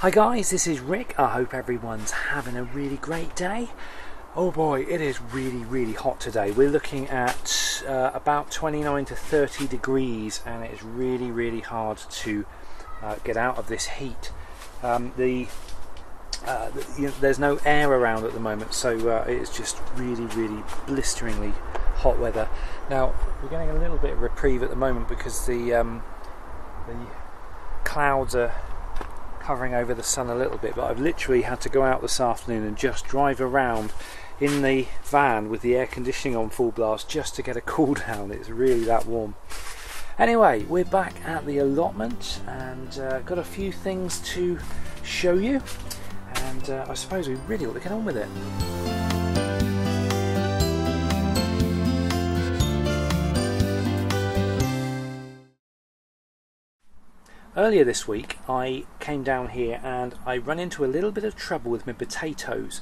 Hi guys, this is Rick. I hope everyone's having a really great day. Oh boy, it is really hot today. We're looking at about 29 to 30 degrees and it is really hard to get out of this heat. There's no air around at the moment, so it's just really blisteringly hot weather. Now we're getting a little bit of reprieve at the moment because the clouds are covering over the sun a little bit, but I've literally had to go out this afternoon and just drive around in the van with the air conditioning on full blast just to get a cool down. It's really that warm. Anyway, we're back at the allotment and got a few things to show you, and I suppose we really ought to get on with it. Earlier this week I came down here and I ran into a little bit of trouble with my potatoes,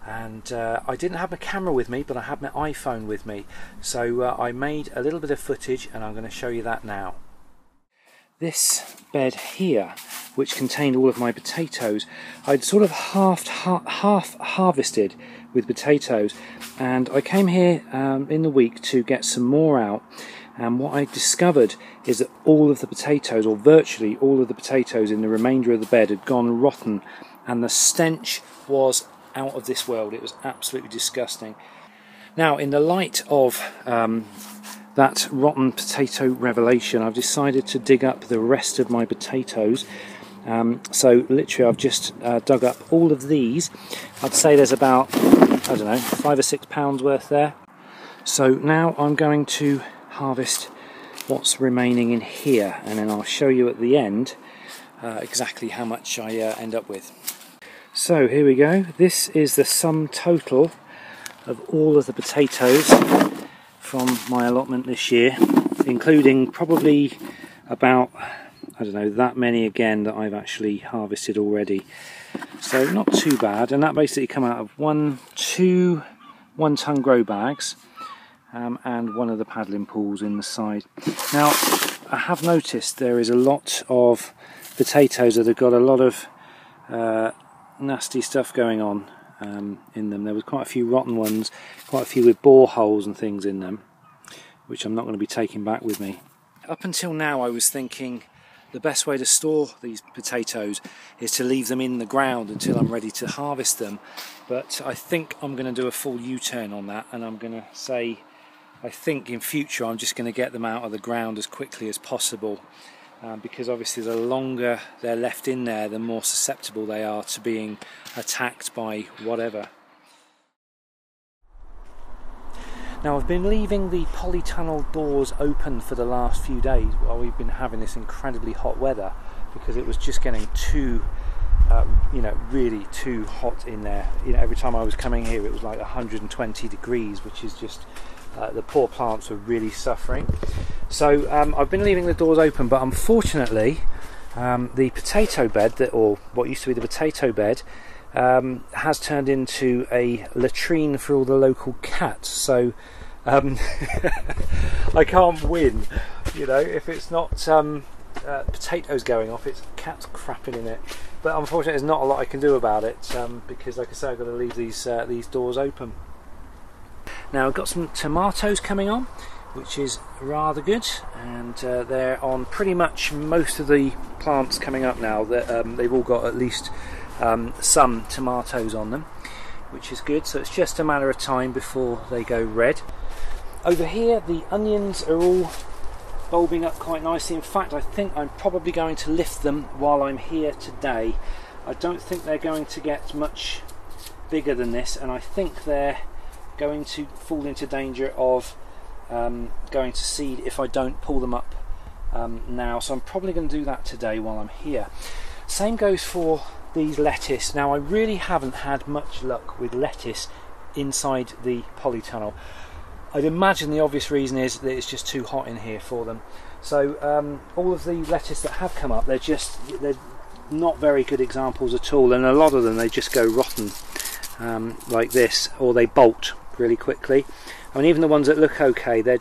and I didn't have my camera with me, but I had my iPhone with me, so I made a little bit of footage and I'm going to show you that now. This bed here, which contained all of my potatoes, I'd sort of half harvested with potatoes, and I came here in the week to get some more out. And what I discovered is that all of the potatoes, or virtually all of the potatoes in the remainder of the bed, had gone rotten, and the stench was out of this world. It was absolutely disgusting. Now, in the light of that rotten potato revelation, I've decided to dig up the rest of my potatoes. So literally I've just dug up all of these. I'd say there's about, I don't know, 5 or 6 pounds worth there. So now I'm going to harvest what's remaining in here, and then I'll show you at the end exactly how much I end up with. So here we go. This is the sum total of all of the potatoes from my allotment this year, including probably about, I don't know, that many again that I've actually harvested already. So not too bad, and that basically come out of two 1 ton grow bags. And one of the paddling pools in the side. Now, I have noticed there is a lot of potatoes that have got a lot of nasty stuff going on in them. There was quite a few rotten ones, quite a few with bore holes and things in them, which I'm not going to be taking back with me. Up until now I was thinking the best way to store these potatoes is to leave them in the ground until I'm ready to harvest them, but I think I'm going to do a full U-turn on that, and I'm going to say I think in future I'm just going to get them out of the ground as quickly as possible, because obviously the longer they're left in there, the more susceptible they are to being attacked by whatever. Now, I've been leaving the polytunnel doors open for the last few days while we've been having this incredibly hot weather, because it was just getting too really too hot in there. Every time I was coming here it was like 120 degrees, which is just the poor plants were really suffering. So I've been leaving the doors open, but unfortunately the potato bed, or what used to be the potato bed, has turned into a latrine for all the local cats. So I can't win, if it's not potatoes going off, it's cats crapping in it. But unfortunately there's not a lot I can do about it, because like I say, I've got to leave these doors open. Now, I've got some tomatoes coming on, which is rather good, and they're on pretty much most of the plants coming up now. They've all got at least some tomatoes on them, which is good, so it's just a matter of time before they go red. Over here the onions are all bulbing up quite nicely. In fact, I think I'm probably going to lift them while I'm here today. I don't think they're going to get much bigger than this, and I think they're going to fall into danger of going to seed if I don't pull them up now, so I'm probably going to do that today while I'm here. Same goes for these lettuce. Now, I really haven't had much luck with lettuce inside the polytunnel. I'd imagine the obvious reason is that it's just too hot in here for them. So all of the lettuce that have come up, they're not very good examples at all, and a lot of them, they just go rotten like this, or they bolt really quickly. I mean, even the ones that look okay, they're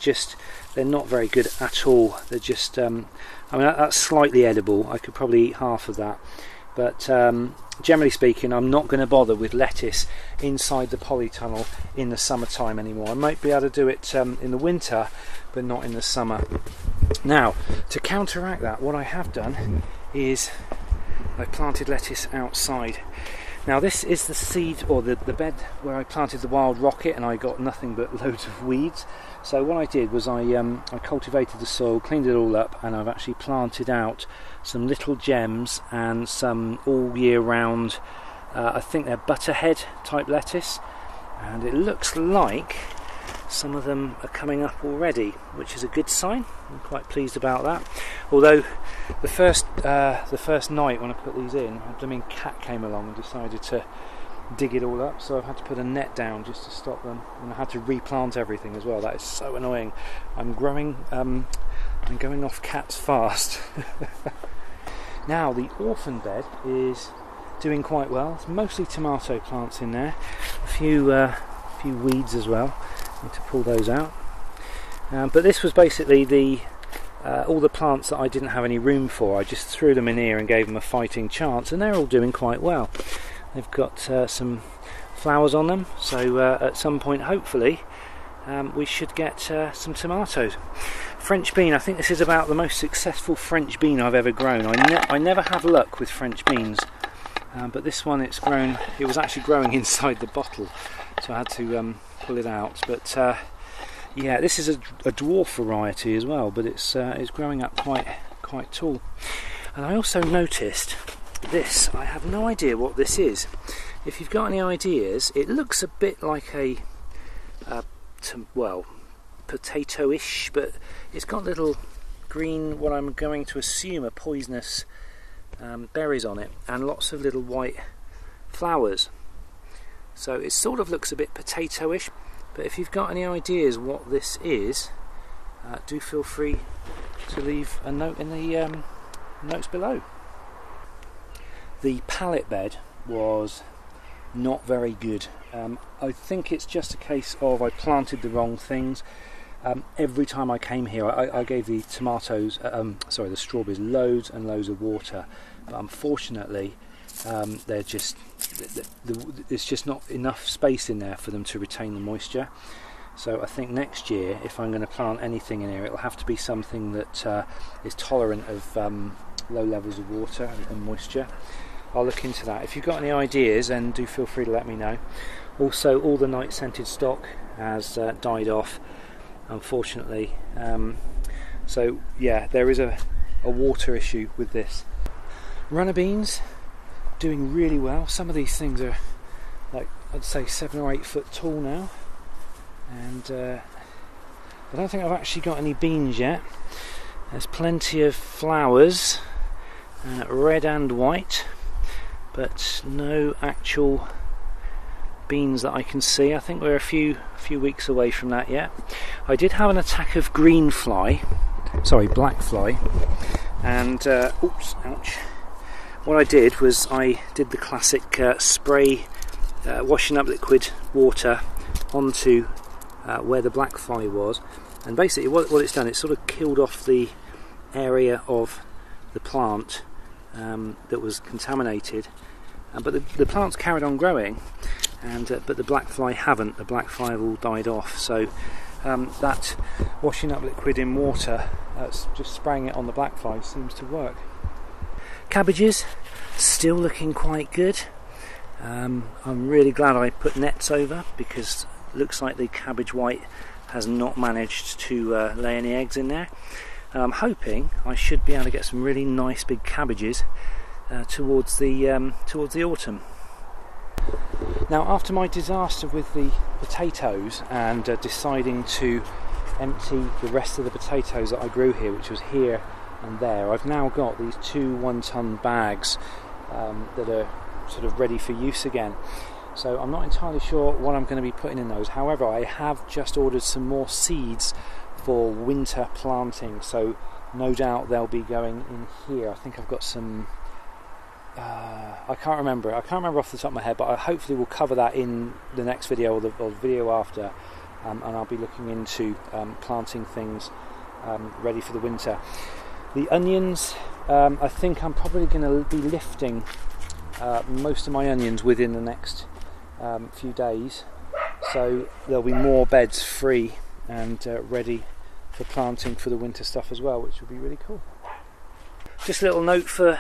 not very good at all. They're just I mean, that's slightly edible. I could probably eat half of that, but generally speaking, I'm not going to bother with lettuce inside the polytunnel in the summertime anymore. I might be able to do it in the winter, but not in the summer. Now, to counteract that, what I have done is I planted lettuce outside. Now this is the seed, or the bed where I planted the wild rocket, and I got nothing but loads of weeds. So what I did was I cultivated the soil, cleaned it all up, and I've actually planted out some little gems and some all year round, I think they're butterhead type lettuce, and it looks like some of them are coming up already, which is a good sign. I'm quite pleased about that. Although the first night when I put these in, a blooming cat came along and decided to dig it all up, so I've had to put a net down just to stop them, and I had to replant everything as well. That is so annoying. I'm going off cats fast. Now the orphan bed is doing quite well. It's mostly tomato plants in there, a few weeds as well. Need to pull those out. But this was basically all the plants that I didn't have any room for. I just threw them in here and gave them a fighting chance, and they're all doing quite well. They've got some flowers on them, so at some point hopefully we should get some tomatoes. French bean, I think this is about the most successful French bean I've ever grown. I never have luck with French beans, but this one, it was actually growing inside the bottle, so I had to pull it out. But yeah, this is a dwarf variety as well, but it's growing up quite tall. And I also noticed this. I have no idea what this is. If you've got any ideas, it looks a bit like a potato-ish, but it's got little green, what I'm going to assume are poisonous berries on it, and lots of little white flowers. So it sort of looks a bit potato-ish, but if you've got any ideas what this is, do feel free to leave a note in the notes below. The pallet bed was not very good. I think it's just a case of I planted the wrong things. Every time I came here, I gave the the strawberries loads and loads of water, but unfortunately it's just not enough space in there for them to retain the moisture. So I think next year, if I'm going to plant anything in here, it'll have to be something that is tolerant of low levels of water and moisture. I'll look into that. If you've got any ideas, then do feel free to let me know. Also, all the night scented stock has died off, unfortunately. So yeah, there is a water issue with this. Runner beans doing really well. Some of these things are like, I'd say 7 or 8 foot tall now, and I don't think I've actually got any beans yet. There's plenty of flowers, red and white, but no actual beans that I can see. I think we're a few weeks away from that yet. I did have an attack of black fly, and oops, ouch. What I did was I did the classic spray washing up liquid water onto where the black fly was, and basically what it's done, it's sort of killed off the area of the plant that was contaminated, but the plants carried on growing, and but the black fly haven't. The black fly have all died off. So that washing up liquid in water, just spraying it on the black fly, seems to work. Cabbages still looking quite good. I'm really glad I put nets over, because it looks like the cabbage white has not managed to lay any eggs in there. And I'm hoping I should be able to get some really nice big cabbages towards the autumn. Now, after my disaster with the potatoes and deciding to empty the rest of the potatoes that I grew here, which was here and there, I've now got these 2 1-ton bags that are sort of ready for use again. So I'm not entirely sure what I'm going to be putting in those. However, I have just ordered some more seeds for winter planting, so no doubt they'll be going in here. I think I've got some I can't remember off the top of my head, but I hopefully will cover that in the next video or the video after, and I'll be looking into planting things ready for the winter. The onions I think I'm probably going to be lifting most of my onions within the next few days, so there'll be more beds free and ready for planting for the winter stuff as well, which will be really cool. Just a little note for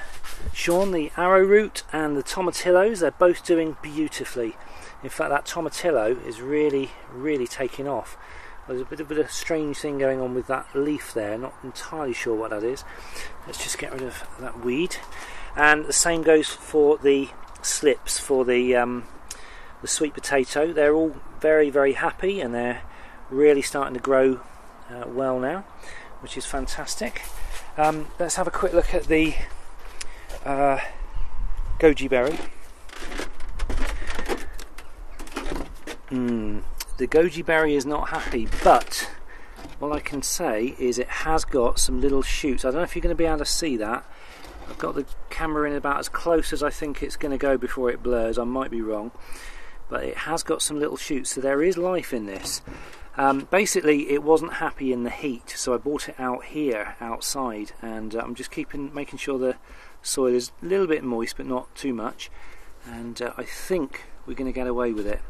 Sean, the arrowroot and the tomatillos, they're both doing beautifully. In fact, that tomatillo is really taking off. There's a bit of a strange thing going on with that leaf there, not entirely sure what that is. Let's just get rid of that weed. And the same goes for the slips for the sweet potato. They're all very happy, and they're really starting to grow well now, which is fantastic. Let's have a quick look at the goji berry. The goji berry is not happy, but all I can say is it has got some little shoots. I don't know if you're going to be able to see that. I've got the camera in about as close as I think it's going to go before it blurs. I might be wrong, but it has got some little shoots, so there is life in this. Basically, it wasn't happy in the heat, so I brought it out here outside, and I'm just making sure the soil is a little bit moist but not too much, and I think we're going to get away with it.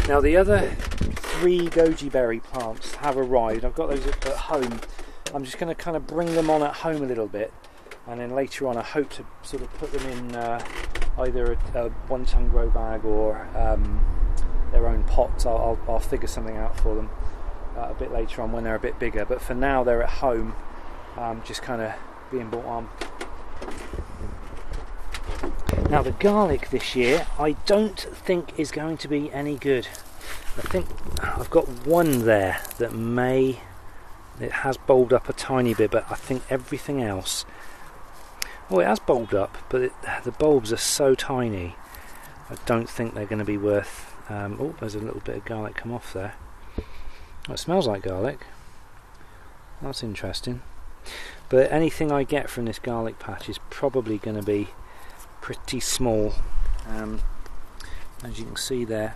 Now, the other 3 goji berry plants have arrived. I've got those at home. I'm just going to kind of bring them on at home a little bit, and then later on I hope to sort of put them in either a 1-ton grow bag or their own pots. I'll figure something out for them a bit later on when they're a bit bigger, but for now they're at home, just kind of being brought on. Now, the garlic this year I don't think is going to be any good. I think I've got one there that it has bulbed up a tiny bit, but I think everything else, it has bulbed up, but the bulbs are so tiny I don't think they're going to be worth. Oh, there's a little bit of garlic come off there. Oh, it smells like garlic. That's interesting. But anything I get from this garlic patch is probably going to be pretty small, as you can see there.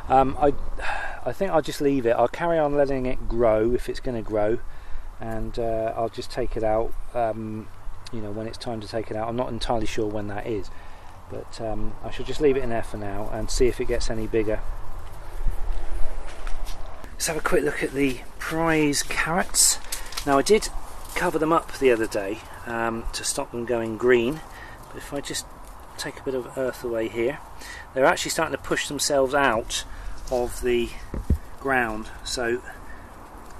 I think I'll just leave it. I'll carry on letting it grow if it's going to grow, and I'll just take it out when it's time to take it out. I'm not entirely sure when that is, but I shall just leave it in there for now and see if it gets any bigger. Let's have a quick look at the prize carrots. Now, I did cover them up the other day to stop them going green, but if I just take a bit of earth away here, they're actually starting to push themselves out of the ground, so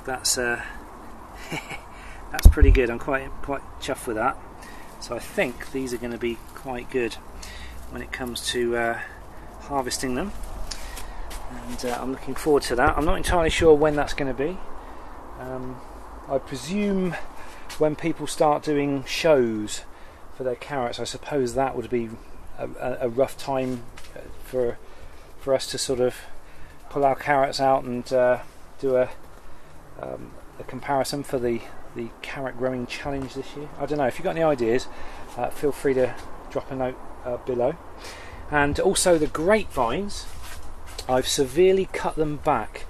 that's that's pretty good. I'm quite chuffed with that. So I think these are going to be quite good when it comes to harvesting them, and I'm looking forward to that. I'm not entirely sure when that's going to be. I presume when people start doing shows for their carrots, I suppose that would be a rough time for us to sort of pull our carrots out and do a comparison for the carrot growing challenge this year. I don't know, if you've got any ideas, feel free to drop a note below. And also the grapevines, I've severely cut them back.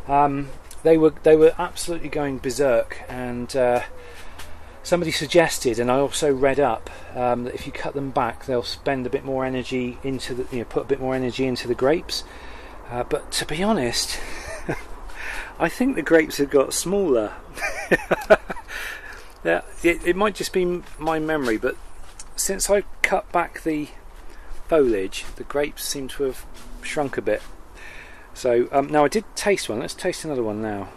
They were absolutely going berserk, and somebody suggested, and I also read up, that if you cut them back, they'll spend a bit more energy into put a bit more energy into the grapes. But to be honest, I think the grapes have got smaller. Yeah, it might just be my memory, but since I cut back the foliage, the grapes seem to have shrunk a bit. So now I did taste one. Let's taste another one now.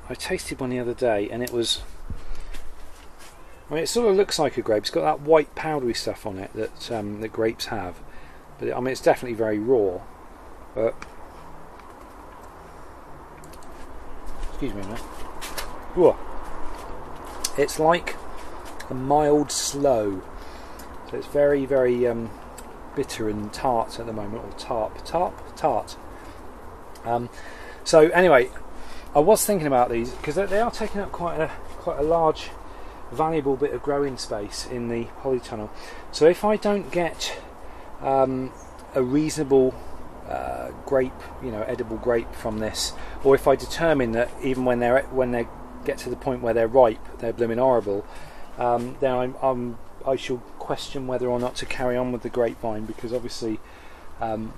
I tasted one the other day, and it was, it sort of looks like a grape. It's got that white powdery stuff on it that that grapes have, but it's definitely very raw. But excuse me a minute. Whoa. It's like a mild sloe, so it's very bitter and tart at the moment, or tart. So anyway, I was thinking about these because they are taking up quite a large, valuable bit of growing space in the polytunnel. So if I don't get a reasonable grape, edible grape from this, or if I determine that even when they're get to the point where they're ripe, they're blooming horrible, then I shall question whether or not to carry on with the grapevine, because obviously,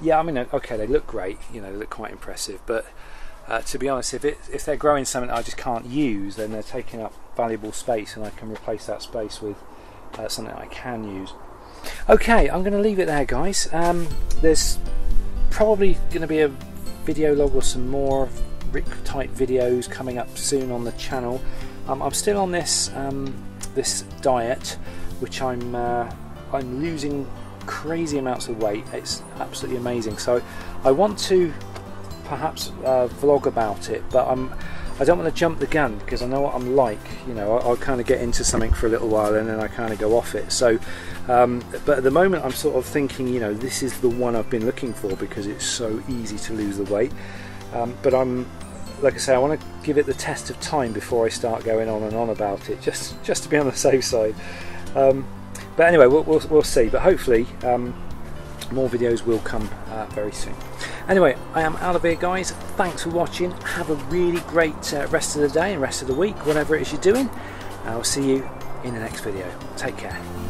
yeah, I mean, okay, they look great, you know, they look quite impressive, but to be honest, if they're growing something that I just can't use, then they're taking up valuable space, and I can replace that space with something I can use. Okay, I'm going to leave it there, guys. There's probably going to be a video log or some more Rick type videos coming up soon on the channel. I'm still on this this diet, which I'm losing crazy amounts of weight. It's absolutely amazing. So I want to perhaps vlog about it, but I don't want to jump the gun, because I know what I'm like. You know, I'll kind of get into something for a little while and then I kind of go off it. So, but at the moment I'm sort of thinking, you know, this is the one I've been looking for because it's so easy to lose the weight. But like I say, I want to give it the test of time before I start going on and on about it, just to be on the safe side. But anyway, we'll see. But hopefully, more videos will come very soon. Anyway, I am out of here, guys. Thanks for watching. Have a really great rest of the day and rest of the week, whatever it is you're doing. I will see you in the next video. Take care.